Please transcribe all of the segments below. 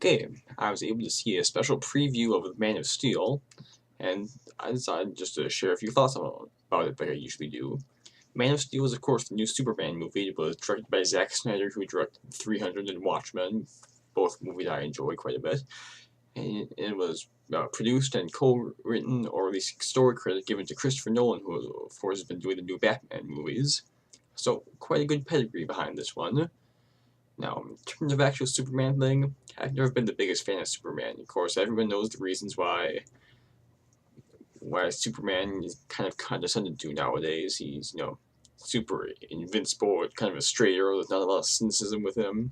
Okay, I was able to see a special preview of Man of Steel, and I decided just to share a few thoughts about it like I usually do. Man of Steel is, of course, the new Superman movie. It was directed by Zack Snyder, who directed 300 and Watchmen, both movies I enjoy quite a bit. And it was produced and co-written, or at least story credit, given to Christopher Nolan, who, of course, has been doing the new Batman movies. So, quite a good pedigree behind this one. Now, in terms of actual Superman thing, I've never been the biggest fan of Superman. Of course, everyone knows the reasons why Superman is kind of condescended to nowadays. He's, super invincible, kind of a straight arrow. There's not a lot of cynicism with him.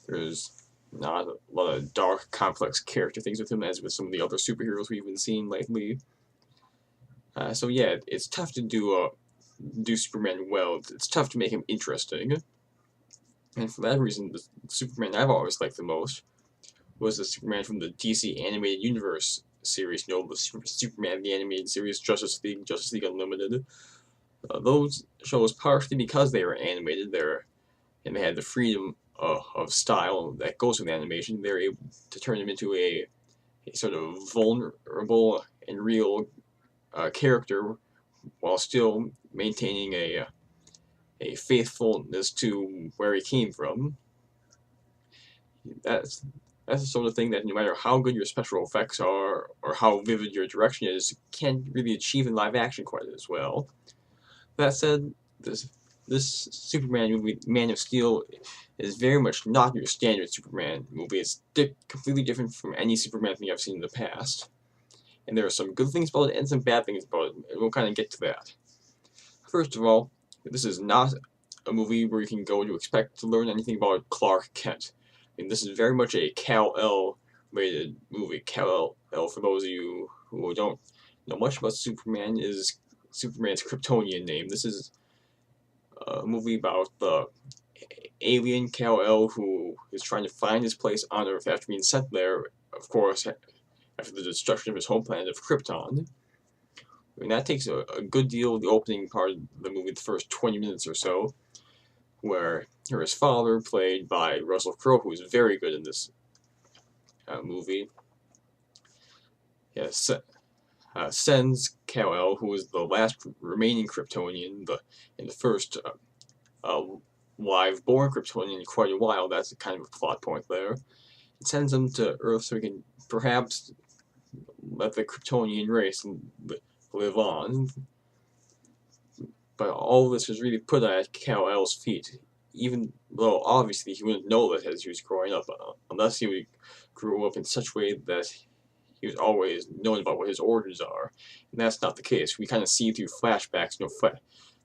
There's not a lot of dark, complex character things with him, as with some of the other superheroes we've been seeing lately. So yeah, it's tough to do Superman well. It's tough to make him interesting. And for that reason, the Superman I've always liked the most was the Superman from the DC Animated Universe series, the Superman the Animated Series, Justice League Unlimited. Those shows, partially because they were animated, and they had the freedom of style that goes with animation, they're able to turn them into a sort of vulnerable and real character while still maintaining a faithfulness to where he came from. That's the sort of thing that no matter how good your special effects are or how vivid your direction is, you can't really achieve in live action quite as well. That said, this Superman movie, Man of Steel, is very much not your standard Superman movie. It's completely different from any Superman thing I've seen in the past. And there are some good things about it and some bad things about it, and we'll kind of get to that. First of all, this is not a movie where you can go to expect to learn anything about Clark Kent. I mean, this is very much a Kal-El rated movie. Kal-El, for those of you who don't know much about Superman, is Superman's Kryptonian name. This is a movie about the alien Kal-El who is trying to find his place on Earth after being sent there, of course, after the destruction of his home planet of Krypton. I mean, that takes a good deal of the opening part of the movie, the first 20 minutes or so, where his father, played by Russell Crowe, who is very good in this movie, sends Kal-El, who is the last remaining Kryptonian, in the first live-born Kryptonian in quite a while. That's kind of a plot point there. It sends him to Earth so he can perhaps let the Kryptonian race live on. But all this was really put at Kal-El's feet, even though obviously he wouldn't know that as he was growing up, unless he grew up in such a way that he was always knowing about what his origins are. And that's not the case. We kind of see through flashbacks, the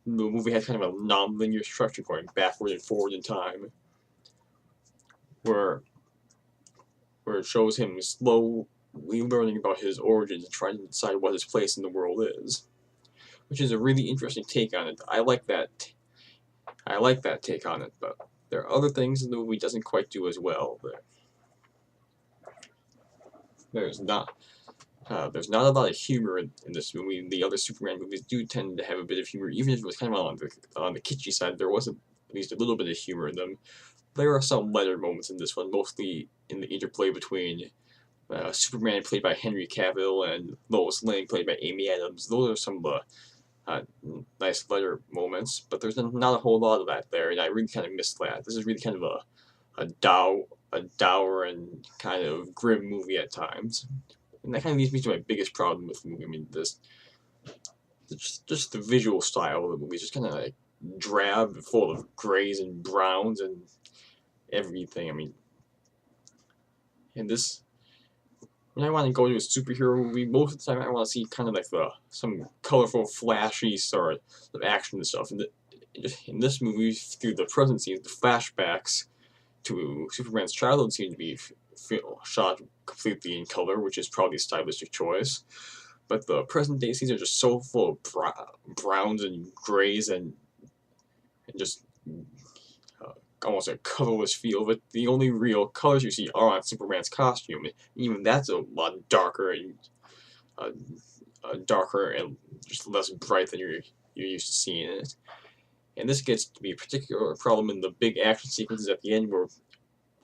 movie has kind of a non-linear structure going backward and forward in time, where it shows him slowly learning about his origins and trying to decide what his place in the world is, which is a really interesting take on it. I like that take on it, but there are other things the movie doesn't quite do as well. There's not a lot of humor in this movie. The other Superman movies do tend to have a bit of humor, even if it was kind of on the kitschy side. There was at least a little bit of humor in them. There are some lighter moments in this one, mostly in the interplay between Superman, played by Henry Cavill, and Lois Lane, played by Amy Adams. Those are some of the nice lighter moments, but there's not a whole lot of that there, and I really kind of missed that. This is really kind of a dour and kind of grim movie at times. And that kind of leads me to my biggest problem with the movie. I mean, just the visual style of the movie is just kind of like drab, full of grays and browns and everything. I mean, and this, when I want to go to a superhero movie, most of the time I want to see kind of like some colorful, flashy sort of action and stuff. And in this movie, through the present scenes, the flashbacks to Superman's childhood seem to be shot completely in color, which is probably a stylistic choice. But the present day scenes are just so full of browns and grays and just almost a colorless feel. But the only real colors you see are on Superman's costume, and even that's a lot darker and just less bright than you're used to seeing it. And this gets to be a particular problem in the big action sequences at the end,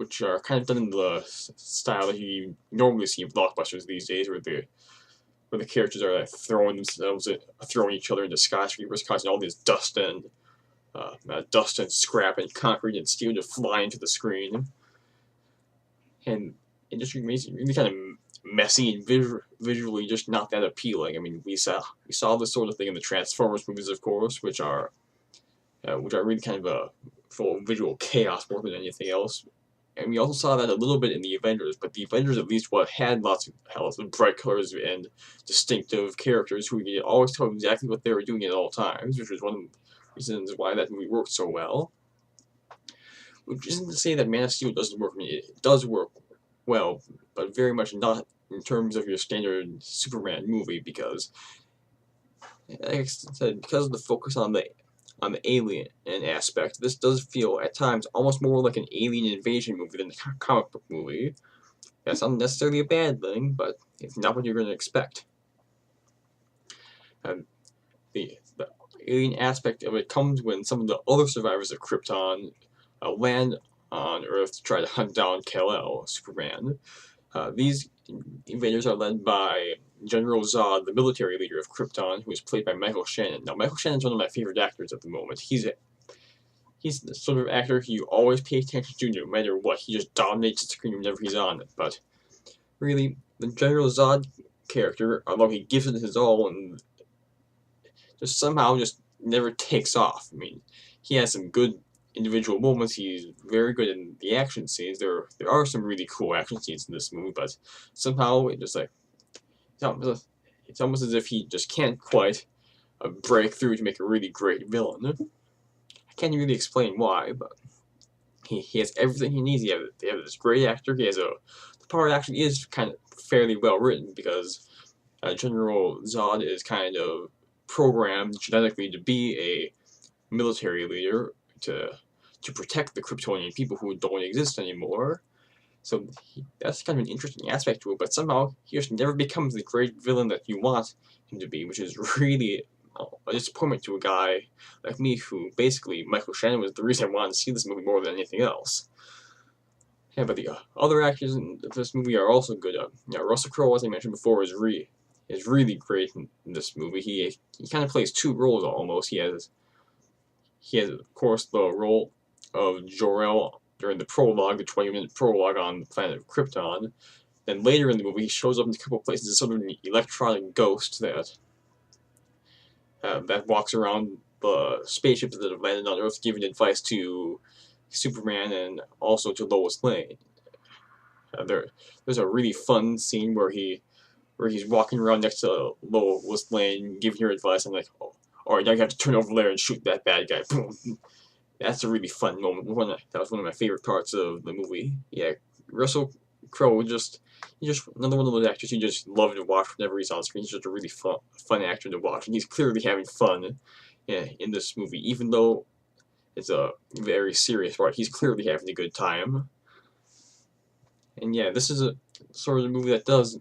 which are kind of done in the style that you normally see in blockbusters these days, where the characters are like throwing each other into skyscrapers, causing all this dust and scrap and concrete and steel to fly into the screen, and it just makes it really kind of messy and visually just not that appealing. I mean, we saw this sort of thing in the Transformers movies, of course, which are really kind of full of visual chaos more than anything else. And we also saw that a little bit in the Avengers, but the Avengers at least had lots of bright colors and distinctive characters who could always tell exactly what they were doing at all times, which was one of the reasons why that movie worked so well. Which isn't to say that Man of Steel doesn't work. I mean, it does work well, but very much not in terms of your standard Superman movie, because, like I said, because of the focus on the alien aspect, this does feel at times almost more like an alien invasion movie than a comic book movie. That's not necessarily a bad thing, but it's not what you're going to expect. The alien aspect of it comes when some of the other survivors of Krypton land on Earth to try to hunt down Kal-El, Superman. These invaders are led by General Zod, the military leader of Krypton, who is played by Michael Shannon. Now, Michael Shannon's one of my favorite actors at the moment. He's the sort of actor you always pay attention to no matter what. He just dominates the screen whenever he's on it. But really, the General Zod character, although he gives it his all and just somehow just never takes off. I mean, he has some good individual moments. He's very good in the action scenes. There are some really cool action scenes in this movie, but somehow it just it's almost as if he just can't quite break through to make a really great villain. I can't really explain why, but he has everything he needs. They have this great actor. The part actually is kind of fairly well written, because General Zod is kind of programmed genetically to be a military leader to protect the Kryptonian people who don't exist anymore. So that's kind of an interesting aspect to it, but somehow he just never becomes the great villain that you want him to be, which is really a disappointment to a guy like me who basically, Michael Shannon was the reason I wanted to see this movie more than anything else. Yeah, but the other actors in this movie are also good. Russell Crowe, as I mentioned before, is really great in this movie. He kind of plays two roles almost. He has, of course, the role of Jor-El during the prologue, the 20-minute prologue on the planet of Krypton. Then later in the movie, he shows up in a couple of places as sort of an electronic ghost that walks around the spaceships that have landed on Earth, giving advice to Superman and also to Lois Lane. There's a really fun scene where he's walking around next to Lois Lane, giving her advice. I'm like, oh, all right, now you have to turn over there and shoot that bad guy. Boom. That's a really fun moment. That was one of my favorite parts of the movie. Yeah, Russell Crowe he's just another one of those actors you just love to watch whenever he's on screen. He's just a really fun actor to watch, and he's clearly having fun in this movie, even though it's a very serious part. He's clearly having a good time. And yeah, this is a sort of a movie that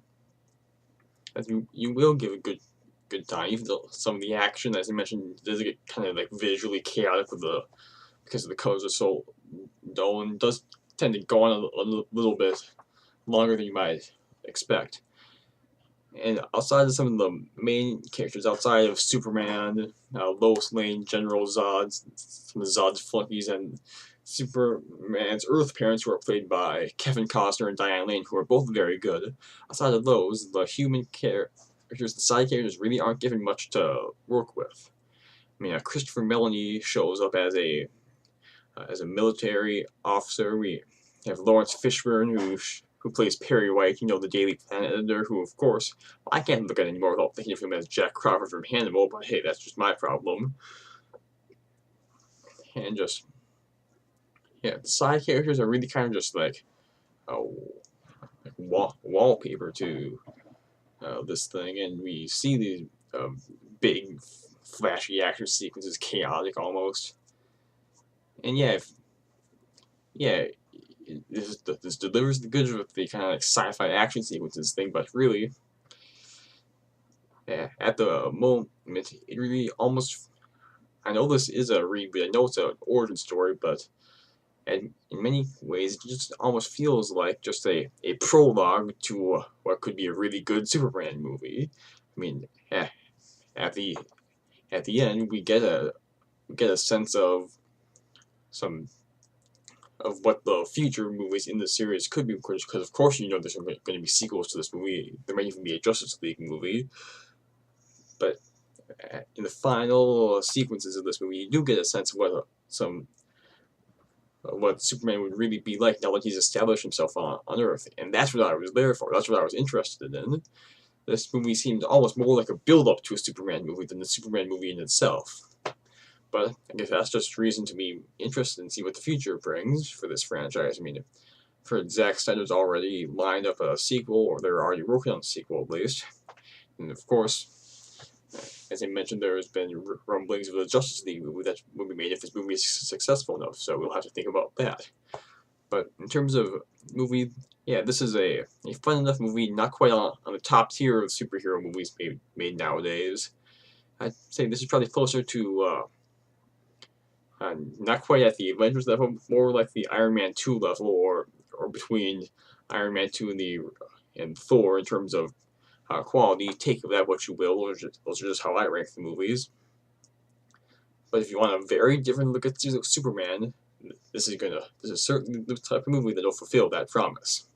you will give a good time, even though some of the action, as I mentioned, does get kind of like visually chaotic because the colors are so dull, and does tend to go on a little bit longer than you might expect. And outside of some of the main characters, outside of Superman, Lois Lane, General Zod, some of Zod's flunkies, and Superman's Earth parents, who are played by Kevin Costner and Diane Lane, who are both very good. Outside of those, the human characters, the side characters, really aren't given much to work with. I mean, Christopher Meloni shows up as a military officer. We have Laurence Fishburne, who plays Perry White, the Daily Planet editor, who, of course, I can't look at anymore without thinking of him as Jack Crawford from Hannibal, but hey, that's just my problem. And just, yeah, the side characters are really kind of just like wallpaper to this thing, and we see these big, flashy action sequences, chaotic almost. And yeah, this delivers the goods of the kind of like sci-fi action sequences thing, but really, at the moment, it really almost. I know this is a reboot. I know it's an origin story, but And in many ways, it just almost feels like just a prologue to what could be a really good Superman movie. I mean, at the end, we get a sense of some of what the future movies in the series could be, because of course there's going to be sequels to this movie. There might even be a Justice League movie, but in the final sequences of this movie, you do get a sense of what Superman would really be like now that he's established himself on Earth, and that's what I was there for. That's what I was interested in. This movie seemed almost more like a build-up to a Superman movie than the Superman movie in itself. But I guess that's just reason to be interested and see what the future brings for this franchise. I mean, for Zack Snyder's already lined up a sequel, or they're already working on a sequel at least. And of course, as I mentioned, there has been rumblings of a Justice League movie that will be made if this movie is successful enough, so we'll have to think about that. But in terms of movie, yeah, this is a fun enough movie, not quite on the top tier of superhero movies made nowadays. I'd say this is probably closer to not quite at the Avengers level, more like the Iron Man 2 level, or between Iron Man 2 and Thor in terms of quality. Take of that what you will. Those are just how I rank the movies. But if you want a very different look at Superman, this is certainly the type of movie that'll fulfill that promise.